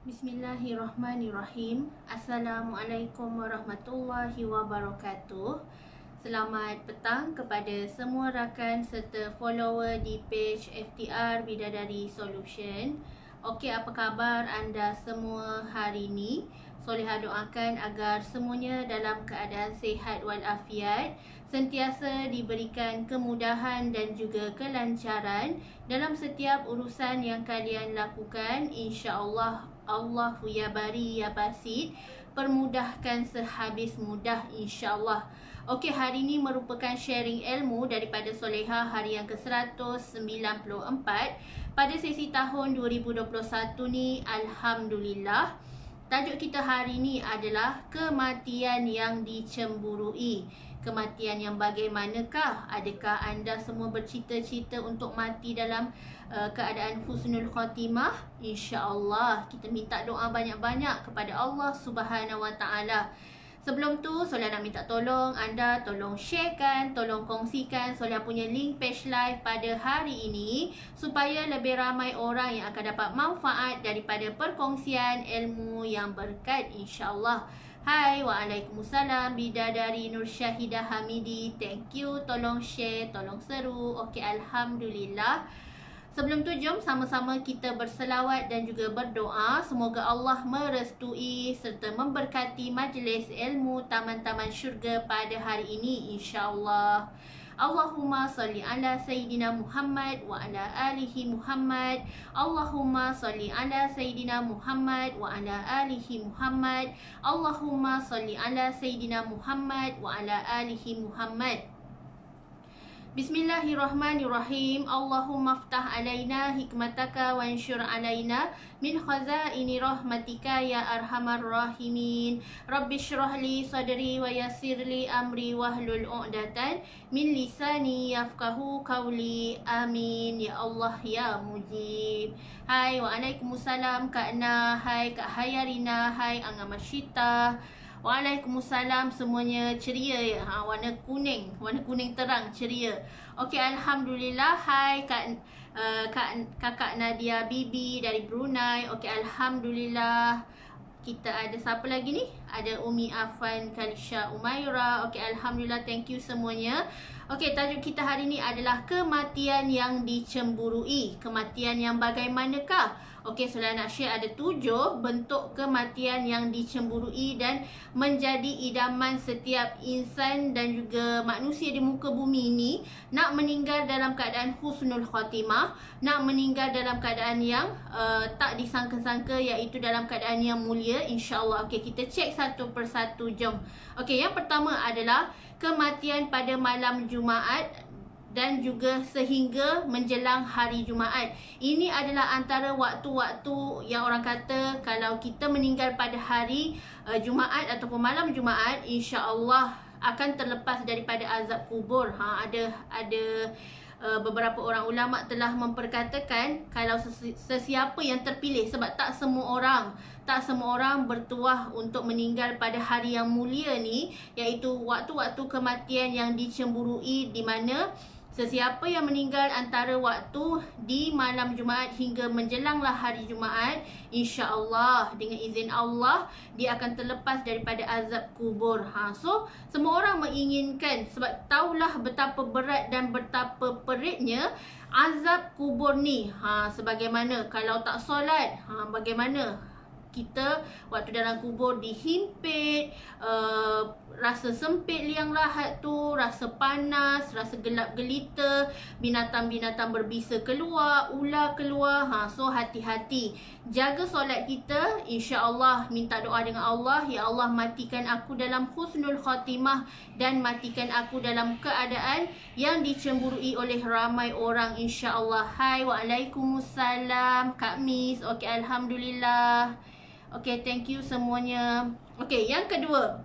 Bismillahirrahmanirrahim. Assalamualaikum warahmatullahi wabarakatuh. Selamat petang kepada semua rakan serta follower di page FTR Bidadari Solution. Okey, apa khabar anda semua hari ini? Soleha doakan agar semuanya dalam keadaan sihat walafiat, sentiasa diberikan kemudahan dan juga kelancaran dalam setiap urusan yang kalian lakukan. InsyaAllah, Allahu ya bari ya basit, permudahkan sehabis mudah insyaAllah. Okey, hari ini merupakan sharing ilmu daripada Soleha hari yang ke-194 pada sesi tahun 2021 ni. Alhamdulillah. Tajuk kita hari ini adalah kematian yang dicemburui. Kematian yang bagaimanakah? Adakah anda semua bercita-cita untuk mati dalam keadaan husnul khatimah? InsyaAllah kita minta doa banyak-banyak kepada Allah Subhanahu Wa Taala. Sebelum tu, Soleha nak minta tolong anda, tolong sharekan, tolong kongsikan Soleha punya link page live pada hari ini supaya lebih ramai orang yang akan dapat manfaat daripada perkongsian ilmu yang berkat insyaAllah. Hai, waalaikumsalam, Bidadari Nur Syahidah Hamidi. Thank you, tolong share, tolong seru. Okey, Alhamdulillah. Sebelum tu, jom sama-sama kita berselawat dan juga berdoa. Semoga Allah merestui serta memberkati majlis ilmu Taman-Taman Syurga pada hari ini insyaAllah. Allahumma salli ala Sayyidina Muhammad wa ala alihi Muhammad. Allahumma salli ala Sayyidina Muhammad wa ala alihi Muhammad. Allahumma salli ala Sayyidina Muhammad wa ala alihi Muhammad. Bismillahirrahmanirrahim. Allahumma ftah alaina hikmataka wa ansyur alaina min khazaini rahmatika ya arhamar rahimin. Rabbi syrah li sadri wa yassir li amri wahlul 'uqdatan min lisani yafqahu qawli. Amin ya Allah ya mujib. Hai, waalaikumsalam Kak Na, hai Kak Hayarina, hai Angga Masyita. Waalaikumsalam, semuanya ceria ya. Warna kuning terang, ceria. Okey, Alhamdulillah. Hai Kakak Nadia Bibi dari Brunei. Okey, Alhamdulillah. Kita ada siapa lagi ni? Ada Umi Afan Kalisha Umaira. Okey, Alhamdulillah, thank you semuanya. Okey, tajuk kita hari ini adalah kematian yang dicemburui. Kematian yang bagaimanakah? Okey, Soleha nak share ada 7 bentuk kematian yang dicemburui dan menjadi idaman setiap insan dan juga manusia di muka bumi ini. Nak meninggal dalam keadaan husnul khatimah, nak meninggal dalam keadaan yang tak disangka-sangka, iaitu dalam keadaan yang mulia insyaAllah. Okey, kita cek satu persatu, jom. Okey, yang pertama adalah kematian pada malam Jumaat dan juga sehingga menjelang hari Jumaat. Ini adalah antara waktu-waktu yang orang kata kalau kita meninggal pada hari Jumaat ataupun malam Jumaat, insya-Allah akan terlepas daripada azab kubur. Ada beberapa orang ulama telah memperkatakan kalau sesiapa yang terpilih, sebab tak semua orang bertuah untuk meninggal pada hari yang mulia ni, iaitu waktu-waktu kematian yang dicemburui, di mana sesiapa yang meninggal antara waktu di malam Jumaat hingga menjelanglah hari Jumaat, insya-Allah dengan izin Allah dia akan terlepas daripada azab kubur. So semua orang menginginkan, sebab tahulah betapa berat dan betapa peritnya azab kubur ni. Sebagaimana kalau tak solat, bagaimana kita waktu dalam kubur dihimpit, rasa sempit liang lahat tu, rasa panas, rasa gelap gelita, binatang-binatang berbisa keluar, ular keluar. So hati-hati, jaga solat kita, insya-Allah minta doa dengan Allah, ya Allah matikan aku dalam husnul khatimah dan matikan aku dalam keadaan yang dicemburui oleh ramai orang insya-Allah. Hai, waalaikumsalam Kak Miss. Okey, Alhamdulillah. Okey, thank you semuanya. Okey, yang kedua,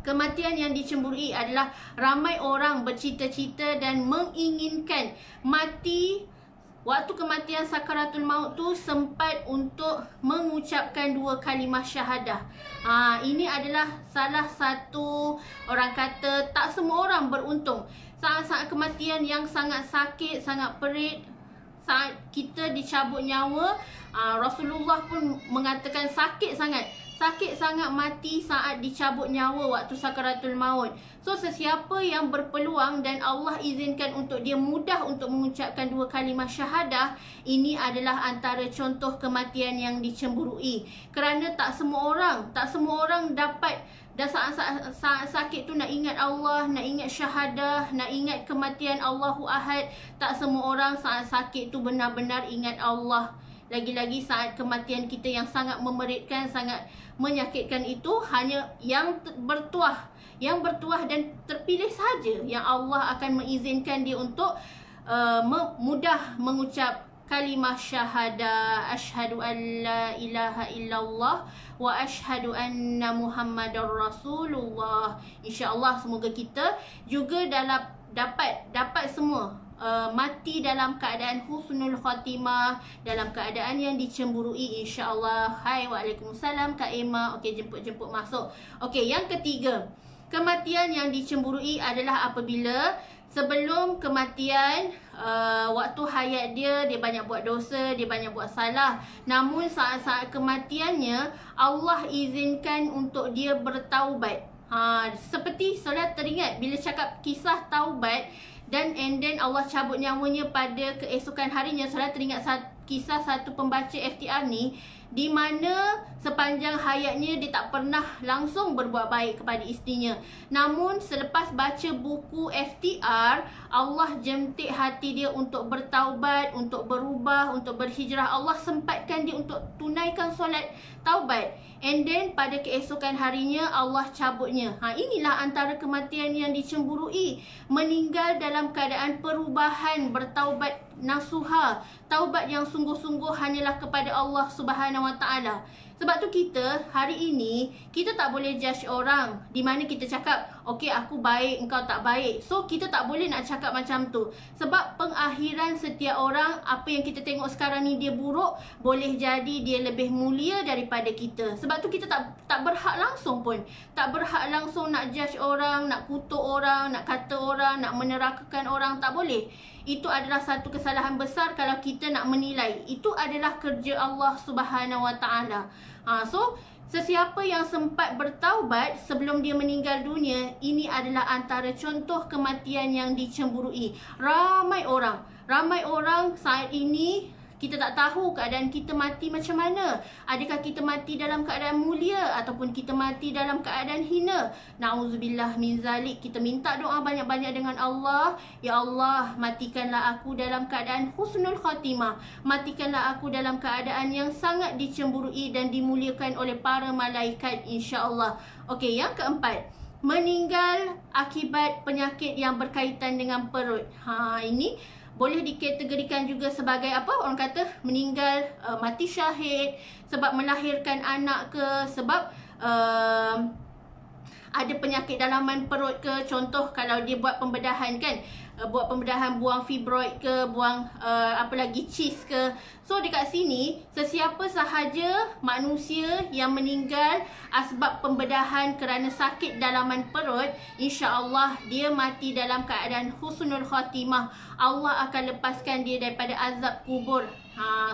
kematian yang dicemburui adalah ramai orang bercita-cita dan menginginkan mati. Waktu kematian sakaratul maut tu sempat untuk mengucapkan 2 kalimah syahadah. Ini adalah salah satu, orang kata tak semua orang beruntung. Saat-saat kematian yang sangat sakit, sangat perit, saat kita dicabut nyawa, Rasulullah pun mengatakan sakit sangat mati saat dicabut nyawa waktu sakaratul maut. So sesiapa yang berpeluang dan Allah izinkan untuk dia mudah untuk mengucapkan 2 kalimah syahadah, ini adalah antara contoh kematian yang dicemburui. Kerana tak semua orang dapat dan saat sakit tu nak ingat Allah, nak ingat syahadah, nak ingat kematian Allahu Ahad. Tak semua orang saat sakit tu benar-benar ingat Allah. Lagi-lagi saat kematian kita yang sangat memeritkan, sangat menyakitkan itu, hanya yang bertuah dan terpilih saja yang Allah akan mengizinkan dia untuk mudah mengucap kalimah syahadah, asyhadu an la ilaha illallah wa asyhadu anna Muhammadar Rasulullah. InsyaAllah semoga kita juga dapat semua mati dalam keadaan husnul khatimah, dalam keadaan yang dicemburui, insya-Allah. Hai, waalaikumsalam Kak Emma. Okey, jemput masuk. Okey, yang ketiga, kematian yang dicemburui adalah apabila sebelum kematian, waktu hayat dia banyak buat dosa, dia banyak buat salah. Namun saat-saat kematiannya Allah izinkan untuk dia bertaubat. Seperti solat teringat bila cakap kisah taubat, dan then Allah cabut nyawanya pada keesokan harinya. Solat teringat kisah satu pembaca FTR ni, di mana sepanjang hayatnya dia tak pernah langsung berbuat baik kepada isterinya. Namun selepas baca buku FTR, Allah jentik hati dia untuk bertaubat, untuk berubah, untuk berhijrah. Allah sempatkan dia untuk tunaikan solat taubat. And then pada keesokan harinya Allah cabutnya. Inilah antara kematian yang dicemburui. Meninggal dalam keadaan perubahan, bertaubat nasuha, taubat yang sungguh-sungguh hanyalah kepada Allah Subhanahu Wa Taala. Sebab tu kita hari ini, kita tak boleh judge orang di mana kita cakap, okey aku baik, engkau tak baik. So kita tak boleh nak cakap macam tu. Sebab pengakhiran setiap orang, apa yang kita tengok sekarang ni dia buruk, boleh jadi dia lebih mulia daripada kita. Sebab tu kita tak berhak langsung pun. Tak berhak langsung nak judge orang, nak kutuk orang, nak kata orang, nak menerakakan orang, tak boleh. Itu adalah satu kesalahan besar kalau kita nak menilai. Itu adalah kerja Allah Subhanahu Wa Taala. So sesiapa yang sempat bertaubat sebelum dia meninggal dunia, ini adalah antara contoh kematian yang dicemburui. Ramai orang saat ini kita tak tahu keadaan kita mati macam mana. Adakah kita mati dalam keadaan mulia ataupun kita mati dalam keadaan hina? Na'udzubillah min zalik. Kita minta doa banyak-banyak dengan Allah. Ya Allah, matikanlah aku dalam keadaan husnul khatimah. Matikanlah aku dalam keadaan yang sangat dicemburui dan dimuliakan oleh para malaikat, insya-Allah. Okey, yang keempat, meninggal akibat penyakit yang berkaitan dengan perut. Ini boleh dikategorikan juga sebagai apa? Orang kata meninggal mati syahid sebab melahirkan anak ke, sebab ada penyakit dalaman perut ke. Contoh kalau dia buat pembedahan kan, buat pembedahan, buang fibroid ke, buang apa lagi, cyst ke. So dekat sini, sesiapa sahaja manusia yang meninggal sebab pembedahan kerana sakit dalaman perut, insya-Allah dia mati dalam keadaan husnul khatimah. Allah akan lepaskan dia daripada azab kubur.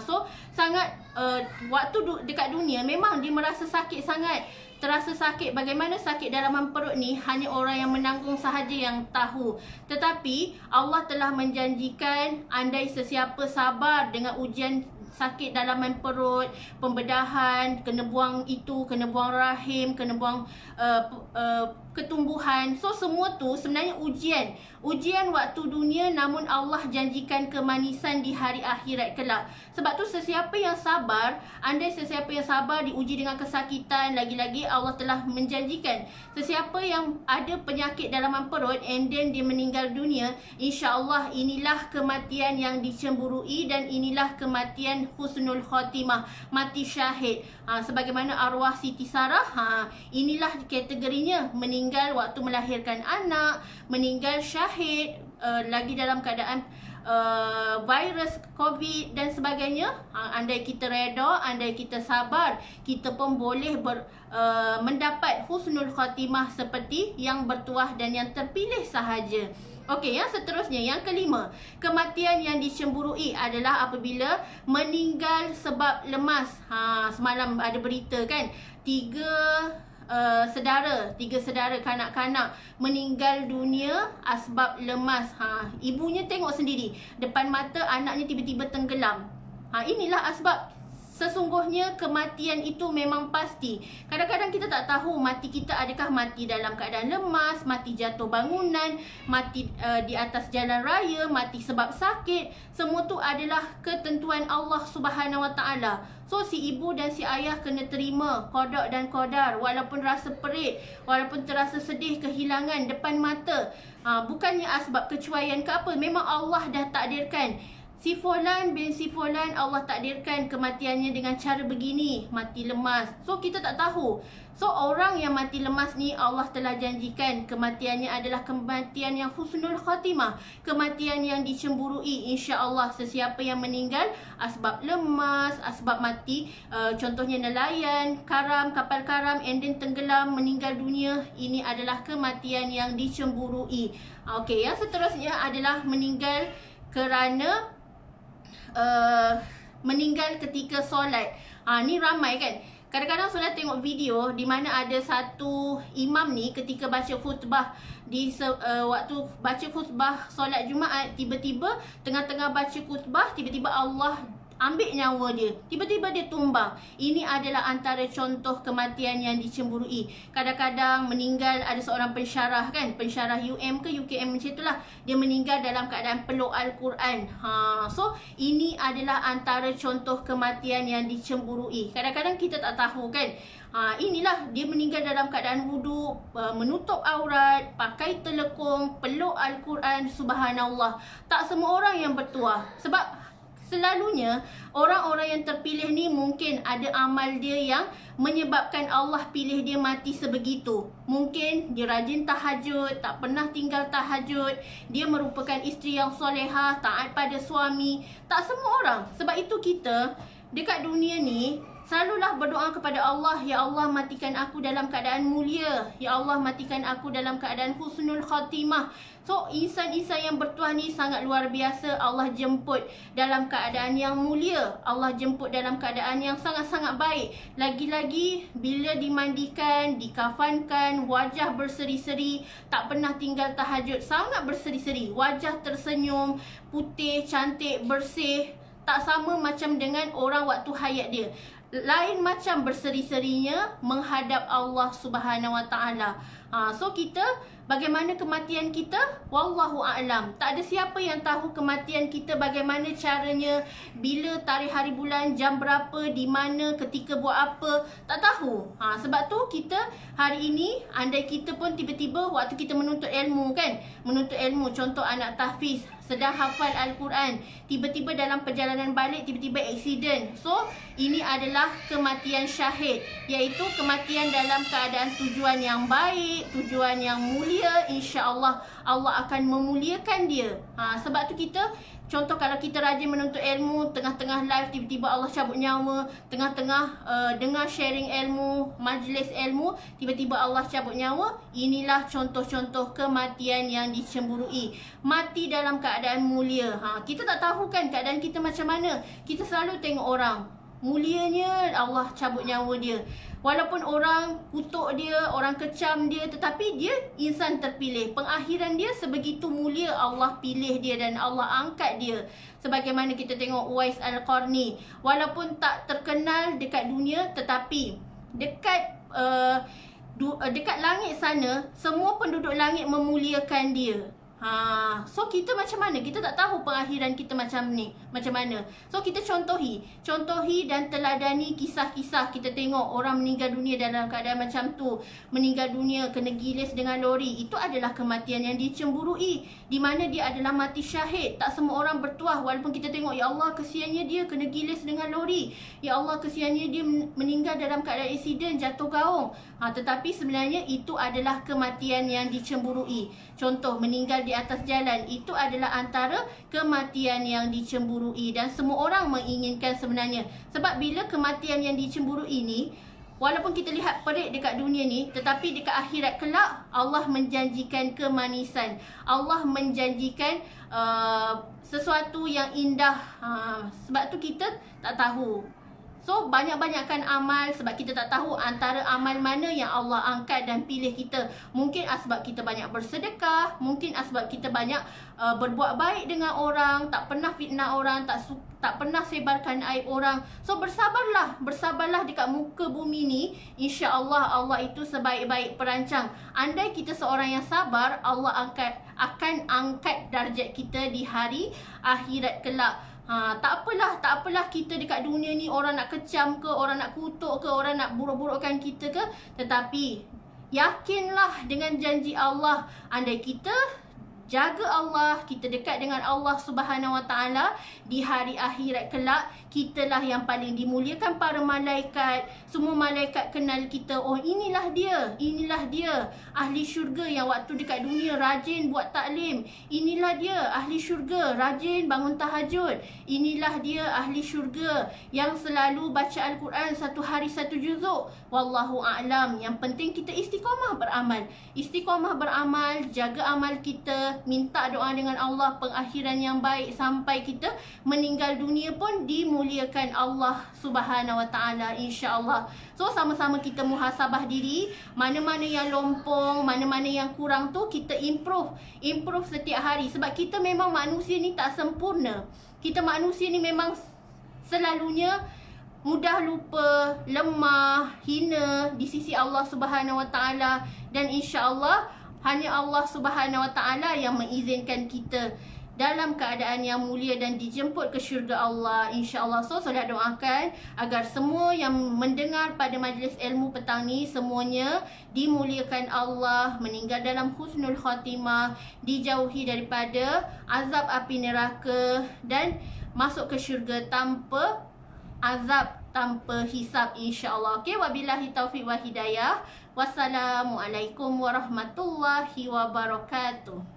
So sangat waktu dekat dunia memang dia merasa sakit sangat. Terasa sakit. Bagaimana sakit dalaman perut ni hanya orang yang menanggung sahaja yang tahu. Tetapi Allah telah menjanjikan, andai sesiapa sabar dengan ujian sakit dalaman perut, pembedahan, kena buang itu, kena buang rahim, kena buang ketumbuhan. So semua tu sebenarnya ujian waktu dunia, namun Allah janjikan kemanisan di hari akhirat kelak. Sebab tu sesiapa yang sabar, andai sesiapa yang sabar diuji dengan kesakitan, lagi-lagi Allah telah menjanjikan sesiapa yang ada penyakit dalaman perut and then dia meninggal dunia, insya-Allah inilah kematian yang dicemburui dan inilah kematian husnul khatimah, mati syahid. Sebagaimana arwah Siti Sarah, inilah kategorinya, meninggal waktu melahirkan anak, meninggal syahid, lagi dalam keadaan virus COVID dan sebagainya. Andai kita reda, andai kita sabar, kita pun boleh mendapat husnul khatimah seperti yang bertuah dan yang terpilih sahaja. Okey, yang seterusnya, yang kelima, kematian yang dicemburui adalah apabila meninggal sebab lemas. Semalam ada berita kan, tiga saudara kanak-kanak meninggal dunia sebab lemas. Ibunya tengok sendiri depan mata anaknya tiba-tiba tenggelam. Inilah asbab. Sesungguhnya kematian itu memang pasti. Kadang-kadang kita tak tahu mati kita adakah mati dalam keadaan lemas, mati jatuh bangunan, mati di atas jalan raya, mati sebab sakit. Semua tu adalah ketentuan Allah Subhanahu Wa Taala. So si ibu dan si ayah kena terima qada dan qadar, walaupun rasa perit, walaupun terasa sedih, kehilangan depan mata. Bukannya asbab kecuaian ke apa, memang Allah dah takdirkan. Si Fulan bin si Fulan, Allah takdirkan kematiannya dengan cara begini, mati lemas. So kita tak tahu. So orang yang mati lemas ni Allah telah janjikan kematiannya adalah kematian yang husnul khatimah, kematian yang dicemburui. InsyaAllah sesiapa yang meninggal asbab lemas, asbab mati, contohnya nelayan karam, kapal karam, and then tenggelam, meninggal dunia, ini adalah kematian yang dicemburui. Okey, yang seterusnya adalah meninggal kerana meninggal ketika solat. Ni ramai kan. Kadang-kadang solat tengok video di mana ada satu imam ni ketika baca khutbah waktu baca khutbah solat Jumaat, tiba-tiba tengah-tengah baca khutbah, tiba-tiba Allah ambil nyawa dia, tiba-tiba dia tumbang. Ini adalah antara contoh kematian yang dicemburui. Kadang-kadang meninggal, ada seorang pensyarah kan, pensyarah UM ke UKM macam itulah, dia meninggal dalam keadaan peluk Al-Quran. So ini adalah antara contoh kematian yang dicemburui. Kadang-kadang kita tak tahu kan. Inilah dia meninggal dalam keadaan wuduk, menutup aurat, pakai telekung, peluk Al-Quran. Subhanallah, tak semua orang yang bertuah. Sebab selalunya orang-orang yang terpilih ni mungkin ada amal dia yang menyebabkan Allah pilih dia mati sebegitu. Mungkin dia rajin tahajud, tak pernah tinggal tahajud, dia merupakan isteri yang solehah, taat pada suami. Tak semua orang. Sebab itu kita dekat dunia ni selalulah berdoa kepada Allah, ya Allah matikan aku dalam keadaan mulia, ya Allah matikan aku dalam keadaan husnul khatimah. So insan-insan yang bertuah ni sangat luar biasa. Allah jemput dalam keadaan yang mulia, Allah jemput dalam keadaan yang sangat-sangat baik. Lagi-lagi bila dimandikan, dikafankan, wajah berseri-seri, tak pernah tinggal tahajud, sangat berseri-seri, wajah tersenyum, putih, cantik, bersih. Tak sama macam dengan orang waktu hayat dia. Lain macam berseri-serinya menghadap Allah Subhanahu Wa Taala. So kita, bagaimana kematian kita? Wallahu a'lam. Tak ada siapa yang tahu kematian kita bagaimana caranya, bila, tarikh, hari, bulan, jam berapa, di mana, ketika buat apa, tak tahu. Sebab tu kita hari ini, andai kita pun tiba-tiba waktu kita menuntut ilmu kan, menuntut ilmu, contoh anak tahfiz sedang hafal Al-Quran, tiba-tiba dalam perjalanan balik tiba-tiba aksiden. So ini adalah kematian syahid, iaitu kematian dalam keadaan tujuan yang baik, tujuan yang mulia. InsyaAllah Allah akan memuliakan dia. Sebab tu kita, contoh kalau kita rajin menuntut ilmu, tengah-tengah live tiba-tiba Allah cabut nyawa, tengah-tengah dengar sharing ilmu, majlis ilmu, tiba-tiba Allah cabut nyawa. Inilah contoh-contoh kematian yang dicemburui. Mati dalam keadaan mulia. Kita tak tahu kan keadaan kita macam mana. Kita selalu tengok orang mulianya, Allah cabut nyawa dia. Walaupun orang kutuk dia, orang kecam dia, tetapi dia insan terpilih. Pengakhiran dia sebegitu mulia, Allah pilih dia dan Allah angkat dia. Sebagaimana kita tengok Uwais Al-Qarni, walaupun tak terkenal dekat dunia, tetapi dekat dekat langit sana, semua penduduk langit memuliakan dia. So kita macam mana? Kita tak tahu pengakhiran kita macam ni, macam mana. So kita contohi dan teladani kisah-kisah. Kita tengok orang meninggal dunia dalam keadaan macam tu, meninggal dunia kena gilis dengan lori. Itu adalah kematian yang dicemburui, di mana dia adalah mati syahid. Tak semua orang bertuah. Walaupun kita tengok, ya Allah kesiannya dia kena gilis dengan lori, ya Allah kesiannya dia meninggal dalam keadaan aksiden, jatuh gaung. Tetapi sebenarnya itu adalah kematian yang dicemburui. Contoh meninggal di atas jalan, itu adalah antara kematian yang dicemburui dan semua orang menginginkan sebenarnya. Sebab bila kematian yang dicemburui ini, walaupun kita lihat perit dekat dunia ni, tetapi dekat akhirat kelak Allah menjanjikan kemanisan. Allah menjanjikan sesuatu yang indah. Sebab tu kita tak tahu. So, banyak-banyakkan amal sebab kita tak tahu antara amal mana yang Allah angkat dan pilih kita. Mungkin sebab kita banyak bersedekah, mungkin sebab kita banyak berbuat baik dengan orang, tak pernah fitnah orang, tak pernah sebarkan aib orang. So, bersabarlah dekat muka bumi ni. InsyaAllah Allah itu sebaik-baik perancang. Andai kita seorang yang sabar, Allah akan angkat darjat kita di hari akhirat kelak. Tak apalah kita dekat dunia ni orang nak kecam ke, orang nak kutuk ke, orang nak buruk-burukkan kita ke, tetapi yakinlah dengan janji Allah. Andai kita jaga Allah, kita dekat dengan Allah Subhanahu Wa Taala, di hari akhirat kelak kitalah yang paling dimuliakan para malaikat. Semua malaikat kenal kita. Oh, inilah dia ahli syurga yang waktu dekat dunia rajin buat taklim. Inilah dia ahli syurga rajin bangun tahajud. Inilah dia ahli syurga yang selalu baca Al-Quran satu hari satu juzuk. Wallahu a'lam. Yang penting kita istiqamah beramal. Istiqamah beramal, jaga amal kita, minta doa dengan Allah pengakhiran yang baik sampai kita meninggal dunia pun dimuliakan Allah Subhanahu Wa Taala, insya-Allah. So, sama-sama kita muhasabah diri, mana-mana yang lompong, mana-mana yang kurang tu kita improve setiap hari. Sebab kita memang manusia ni tak sempurna. Kita manusia ni memang selalunya mudah lupa, lemah, hina di sisi Allah Subhanahu Wa Taala, dan insya-Allah hanya Allah Subhanahu Wa Taala yang mengizinkan kita dalam keadaan yang mulia dan dijemput ke syurga Allah, insya-Allah. So, saya doakan agar semua yang mendengar pada majlis ilmu petang ni semuanya dimuliakan Allah, meninggal dalam husnul khatimah, dijauhi daripada azab api neraka dan masuk ke syurga tanpa azab, tanpa hisab, insya-Allah. Okey, wabillahi taufiq wa hidayah. Wassalamualaikum warahmatullahi wabarakatuh.